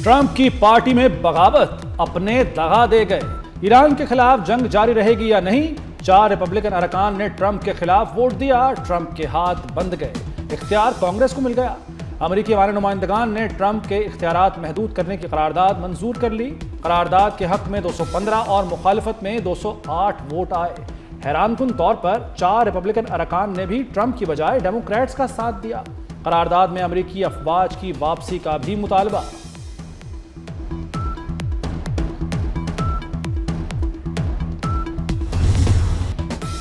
Trump की party में बगावत, अपने दगा दे गए। ईरान के खिलाफ जंग जारी रहेगी या नहीं? 4 रिपब्लिकन अरकान ने ट्रंप के खिलाफ वोट दिया। ट्रंप के हाथ बंध गए, इख्तियार कांग्रेस को मिल गया। अमेरिकी वाले नुमाइंदगान ने ट्रंप के इख्तियारात महदूद करने की करारदाद मंजूर कर ली। करारदाद के हक में 215 और मुखालिफत में 208 वोट आए। हैरानकुन तौर पर 4 रिपब्लिकन अरकान ने भी ट्रंप की बजाय डेमोक्रेट्स का साथ दिया। करारदाद में अमेरिकी अफवाज की वापसी का भी मुतालबा।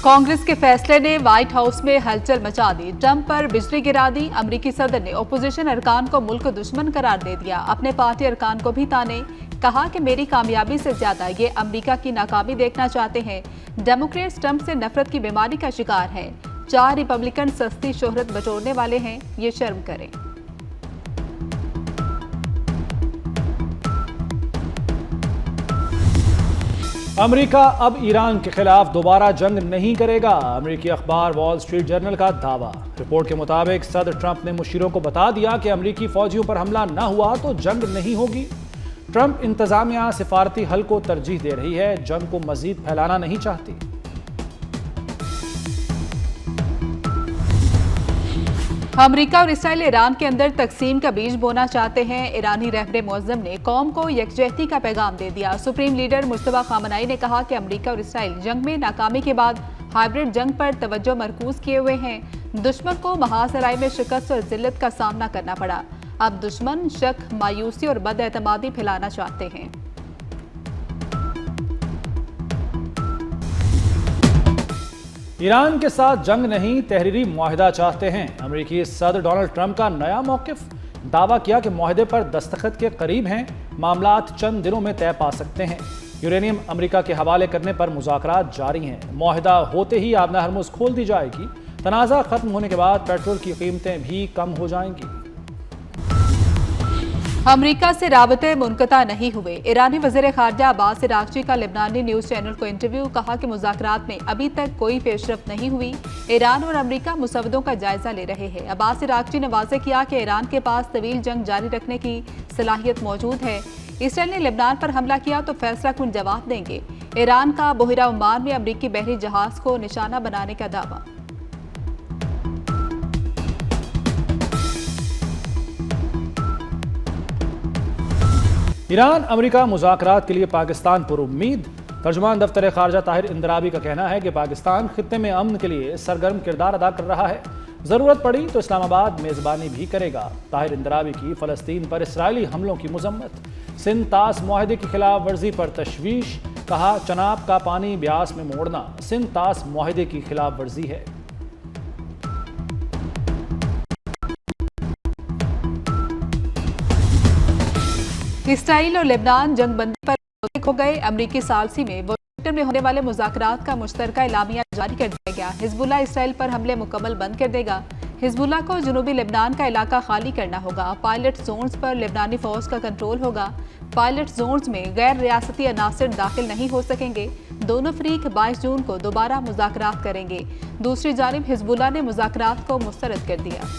कांग्रेस के फैसले ने व्हाइट हाउस में हलचल मचा दी। ट्रंप पर बिजली गिरा दी। अमेरिकी सदर ने ओपोजिशन अरकान को मुल्क दुश्मन करार दे दिया। अपने पार्टी अरकान को भी ताने, कहा कि मेरी कामयाबी से ज्यादा ये अमेरिका की नाकामी देखना चाहते हैं। डेमोक्रेट्स ट्रंप से नफरत की बीमारी का शिकार हैं। 4 रिपब्लिकन सस्ती शोहरत बटोरने वाले हैं, ये शर्म करें। अमेरिका अब ईरान के खिलाफ दोबारा जंग नहीं करेगा। अमेरिकी अखबार वॉल स्ट्रीट जर्नल का दावा। रिपोर्ट के मुताबिक सदर ट्रंप ने मुशीरों को बता दिया कि अमेरिकी फौजियों पर हमला न हुआ तो जंग नहीं होगी। ट्रंप इंतजामिया सिफारती हल को तरजीह दे रही है, जंग को मजीद फैलाना नहीं चाहती। अमेरिका और इसराइल ईरान के अंदर तकसीम का बीज बोना चाहते हैं। ईरानी रहबर मुअज्जम ने कौम को यकजहती का पैगाम दे दिया। सुप्रीम लीडर मुस्तफा खामनाई ने कहा कि अमेरिका और इसराइल जंग में नाकामी के बाद हाइब्रिड जंग पर तवज्जो मरकूज किए हुए हैं। दुश्मन को महासराय में शिकस्त और जिल्लत का सामना करना पड़ा। अब दुश्मन शक, मायूसी और बदएतमादी फैलाना चाहते हैं। ईरान के साथ जंग नहीं, तहरीरी मुआहिदा चाहते हैं। अमेरिकी सदर डोनाल्ड ट्रंप का नया मौकिफ। दावा किया कि मुआहिदे पर दस्तखत के करीब हैं, मामलात चंद दिनों में तय पा सकते हैं। यूरेनियम अमेरिका के हवाले करने पर मुज़ाकरात जारी हैं। मुआहिदा होते ही आबना हरमुज़ खोल दी जाएगी। तनाज़ा खत्म होने के बाद पेट्रोल की कीमतें भी कम हो जाएंगी। अमेरिका से राबते मुनक़ता नहीं हुए। ईरानी वज़ीर ख़ारजा अब्बास इराक़ची का लेबनानी न्यूज़ चैनल को इंटरव्यू। कहा कि मुज़ाकरात में अभी तक कोई पेशरफ नहीं हुई। ईरान और अमेरिका मुसवदों का जायजा ले रहे हैं। अब्बास इराक़ची ने वाज़ेह किया कि ईरान के पास तवील जंग जारी रखने की सलाहियत मौजूद है। इसराइल ने लेबनान पर हमला किया तो फैसला कुन जवाब देंगे। ईरान का बहिरा ओमान में अमेरिकी बहरी जहाज को निशाना बनाने का दावा। ईरान अमेरिका मुज़ाकरात के लिए पाकिस्तान पर उम्मीद। तर्जुमान दफ्तर खारजा ताहिर इंदराबी का कहना है कि पाकिस्तान खित्ते में अमन के लिए सरगर्म किरदार अदा कर रहा है। ज़रूरत पड़ी तो इस्लामाबाद मेज़बानी भी करेगा। ताहिर इंदराबी की फ़लस्तीन पर इसराइली हमलों की मजम्मत। सिंध तास मुआहदे की खिलाफ वर्जी पर तशवीश। कहा चनाब का पानी ब्यास में मोड़ना सिंध तास मुआहदे की खिलाफ वर्जी है। इसराइल और लेबनान जंगबंदी पर हो गए। अमेरिकी सालसी में वाशिंगटन में होने वाले मुज़ाकरात का मुश्तरका एलामिया जारी कर दिया गया। हिजबुल्लाह इसराइल पर हमले मुकम्मल बंद कर देगा। हिजबुल्लाह को जनूबी लेबनान का इलाका खाली करना होगा। पायलट जोन्स पर लेबनानी फौज का कंट्रोल होगा। पायलट जोन्स में गैर रियासती अनासर दाखिल नहीं हो सकेंगे। दोनों फरीक 22 जून को दोबारा मुज़ाकरात करेंगे। दूसरी जानिब हिजबुल्लाह ने मुज़ाकरात को मुस्तरद कर दिया।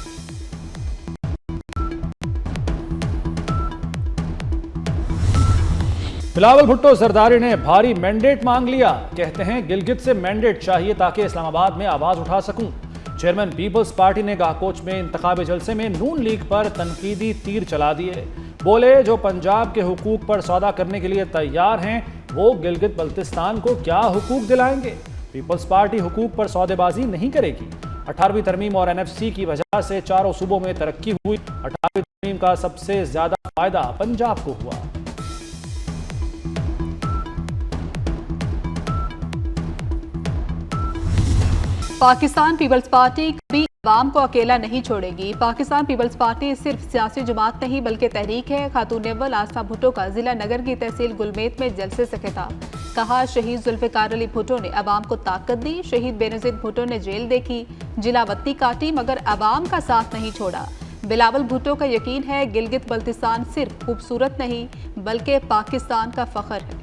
बिलावल भुट्टो जरदारी ने भारी मैंडेट मांग लिया। कहते हैं गिलगित से मैंडेट चाहिए ताकि इस्लामाबाद में आवाज उठा सकूं। चेयरमैन पीपल्स पार्टी ने गाहकोच में इंतखाबी जलसे में नून लीग पर तनकीदी तीर चला दिए। बोले जो पंजाब के हुकूक पर सौदा करने के लिए तैयार हैं वो गिलगित बल्तिस्तान को क्या हुकूक दिलाएंगे। पीपल्स पार्टी हुकूक पर सौदेबाजी नहीं करेगी। 18वीं तरमीम और NFC की वजह से चारों सूबों में तरक्की हुई। 18वीं तरमीम का सबसे ज्यादा फायदा पंजाब को हुआ। पाकिस्तान पीपल्स पार्टी कभी अवाम को अकेला नहीं छोड़ेगी। पाकिस्तान पीपल्स पार्टी सिर्फ सियासी जमात नहीं बल्कि तहरीक है। खातून अव्वल आसफा भुट्टो का जिला नगर की तहसील गुलमेत में जलसे से खिताब। कहा शहीद जुल्फ़िकार अली भुट्टो ने अवाम को ताकत दी। शहीद बेनज़ीर भुट्टो ने जेल देखी, जिलावत्ती काटी मगर अवाम का साथ नहीं छोड़ा। बिलावल भुट्टो का यकीन है गिलगित बल्तिस्तान सिर्फ खूबसूरत नहीं बल्कि पाकिस्तान का फख्र है।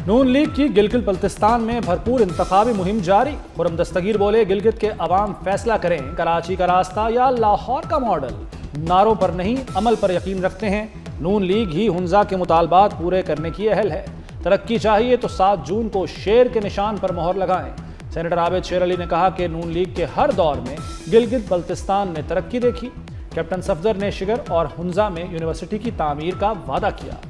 नून लीग की गिलगित बल्तिस्तान में भरपूर इंतखाबी मुहिम जारी। खुर्रम दस्तगीर बोले, गिलगित के अवाम फैसला करें, कराची का रास्ता या लाहौर का मॉडल। नारों पर नहीं, अमल पर यकीन रखते हैं। नून लीग ही हुंजा के मुतालबात पूरे करने की अहल है। तरक्की चाहिए तो 7 जून को शेर के निशान पर मोहर लगाएं। सेनेटर आबिद शेर अली ने कहा कि नून लीग के हर दौर में गिलगित बल्तिस्तान ने तरक्की देखी। कैप्टन सफदर ने शिगर और हुंजा में यूनिवर्सिटी की तामीर का वादा किया।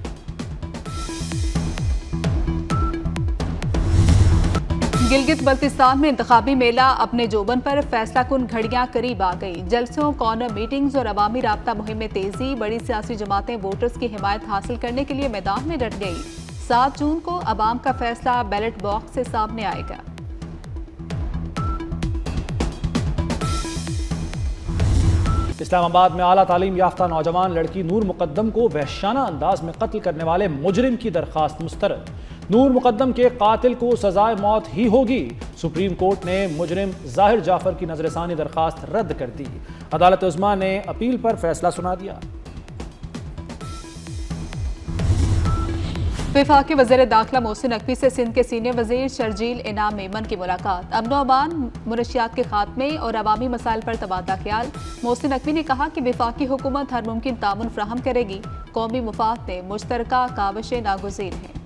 गिलगित बल्तिस्तान में इंतखाबी मेला अपने जोबन पर फैसला कुन घड़ियां करीब आ गई। जलसों, कॉर्नर मीटिंग्स और अवामी राब्ता मुहिम में तेजी। बड़ी सियासी जमातें वोटर्स की हिमायत हासिल करने के लिए मैदान में डट गई। 7 जून को अवाम का फैसला बैलेट बॉक्स से सामने आएगा। इस्लामाबाद में आला तालीम याफ्ता नौजवान लड़की नूर मुकद्दम को वहशाना अंदाज में कत्ल करने वाले मुजरिम की दरखास्त मुस्तरद। नूर मुकद्दम के कातिल को सजाए मौत ही होगी। सुप्रीम कोर्ट ने मुजरिम जाहिर जाफर की नजरसानी दरखास्त रद्द कर दी। अदालत उज़्मा ने अपील पर फैसला सुना दिया। वफाकी वज़ीर दाखिला मोहसिन नकवी से सिंध के सीनियर वजीर शर्जील इनाम मेमन की मुलाकात। अमन अमान, मुनशियात के खात्मे और अवामी मसाइल पर तबादला ख्याल। मोहसिन नकवी ने कहा कि वफाकी हुकूमत हर मुमकिन तामुन फ्राहम करेगी। कौमी मुफाद में मुश्तरका काविशें नागुज़ीर हैं।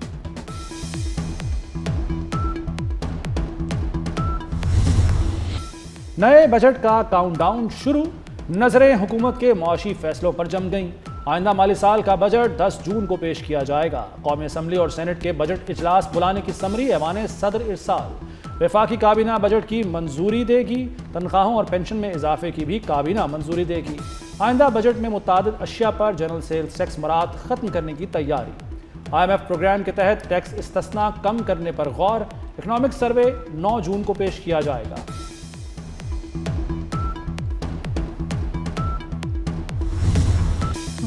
नए बजट का काउंटडाउन शुरू। नजरें हुकूमत के मुआशी फैसलों पर जम गईं। आइंदा माली साल का बजट 10 जून को पेश किया जाएगा। कौमी असम्बली और सेनेट के बजट इजलास बुलाने की समरी ऐवान सदर इरसाल। वफाकी काबीना बजट की मंजूरी देगी। तनख्वाहों और पेंशन में इजाफे की भी काबीना मंजूरी देगी। आइंदा बजट में मुतादिद अशिया पर जनरल सेल्स टैक्स मराद खत्म करने की तैयारी। IMF प्रोग्राम के तहत टैक्स इस्तिस्ना कम करने पर गौर। इकनॉमिक सर्वे 9 जून को पेश किया जाएगा।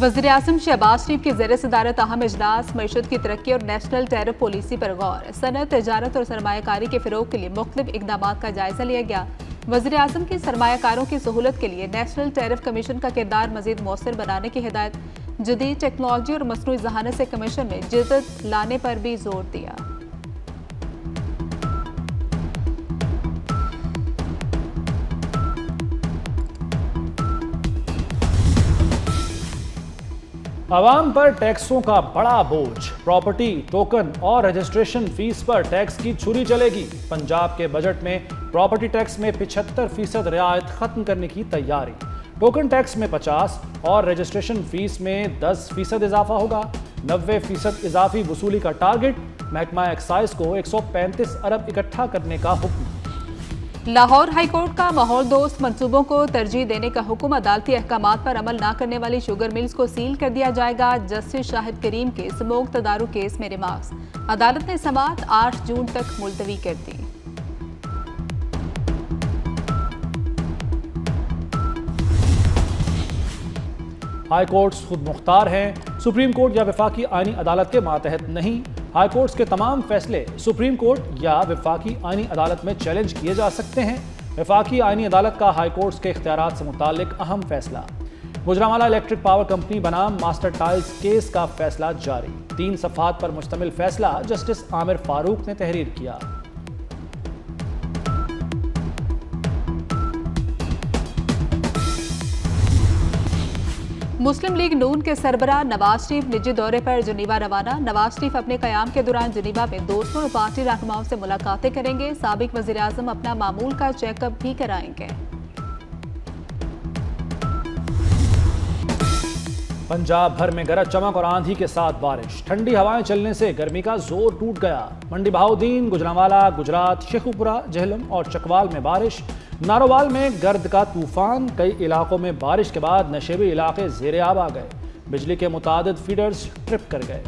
वज़ीर आज़म शहबाज शरीफ की ज़ेर सदारत अहम इजलास। मईशत की तरक्की और नेशनल टैरिफ पॉलिसी पर गौर। सनत, तजारत और सरमायाकारी के फ़रोग के लिए मुख्तलिफ इक़दामात का जायजा लिया गया। वज़ीर आज़म की सरमायाकारों की सहूलत के लिए नेशनल टैरिफ कमीशन का किरदार मज़ीद मौसर बनाने की हिदायत। जदीद टेक्नोलॉजी और मसनूई ज़हानत से कमीशन में जिद्दत लाने पर भी जोर दिया। आवाम पर टैक्सों का बड़ा बोझ। प्रॉपर्टी, टोकन और रजिस्ट्रेशन फीस पर टैक्स की छुरी चलेगी। पंजाब के बजट में प्रॉपर्टी टैक्स में 75% रियायत खत्म करने की तैयारी। टोकन टैक्स में 50 और रजिस्ट्रेशन फीस में 10% इजाफा होगा। 90% इजाफी वसूली का टारगेट। महकमा एक्साइज को 135 अरब इकट्ठा करने का हुक्म। लाहौर हाईकोर्ट का माहौल दोस्त मंसूबों को तरजीह देने का हुक्म। अदालती अहकामात पर अमल न करने वाली शुगर मिल्स को सील कर दिया जाएगा। जस्टिस शाहिद करीम के स्मोक तदारुक केस में रिमार्क्स। अदालत ने समाअत 8 जून तक मुलतवी कर दी। हाई कोर्ट्स खुद मुख्तार हैं। सुप्रीम कोर्ट या वफाकी आईनी अदालत के मातहत नहीं। हाई कोर्ट्स के तमाम फैसले सुप्रीम कोर्ट या वफाकी आईनी अदालत में चैलेंज किए जा सकते हैं। वफाकी आईनी अदालत का हाई कोर्ट्स के इख्तियारात से मुताल्लिक अहम फैसला। गुजरांवाला इलेक्ट्रिक पावर कंपनी बनाम मास्टर टाइल्स केस का फैसला जारी। 3 सफ़हात पर मुश्तमिल फैसला जस्टिस आमिर फारूक ने तहरीर किया। मुस्लिम लीग नून के सरबराह नवाज शरीफ निजी दौरे पर जिनीवा रवाना। नवाज शरीफ अपने कयाम के दौरान जिनीवा में दोस्तों और पार्टी रहनुमाओं से मुलाकातें करेंगे। साबिक वज़ीर आज़म अपना मामूल का चेकअप भी कराएंगे। पंजाब भर में गरज चमक और आंधी के साथ बारिश। ठंडी हवाएं चलने से गर्मी का जोर टूट गया। मंडी बहाउद्दीन, गुजरांवाला, गुजरात, शेखुपुरा, जहलम और चकवाल में बारिश। नारोवाल में गर्द का तूफान। कई इलाकों में बारिश के बाद नशेबी इलाके ज़ेरे-आब आ गए। बिजली के मुतादिद फीडर्स ट्रिप कर गए।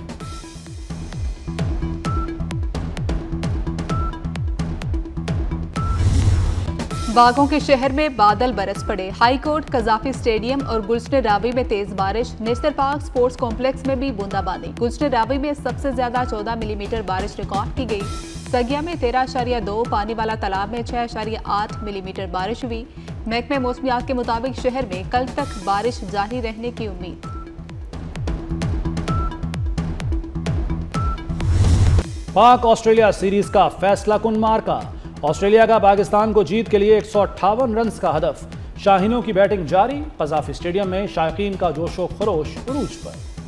बागों के शहर में बादल बरस पड़े। हाई कोर्ट, कजाफी स्टेडियम और गुलशन रावी में तेज बारिश। नेशनल पार्क स्पोर्ट्स कॉम्प्लेक्स में भी बूंदाबांदी। गुलशन रावी में सबसे ज्यादा 14 मिलीमीटर बारिश रिकॉर्ड की गई। सगिया में 13.2, पानी वाला तालाब में 6.8 मिलीमीटर बारिश हुई। महकमे मौसमियात के मुताबिक शहर में कल तक बारिश जारी रहने की उम्मीद। पाक ऑस्ट्रेलिया सीरीज का फैसला कुन मार्का। ऑस्ट्रेलिया का पाकिस्तान को जीत के लिए 158 रन का हदफ। शाहीनों की बैटिंग जारी। कज़ाफी स्टेडियम में शायकीन का जोशो खरोश उरूज पर।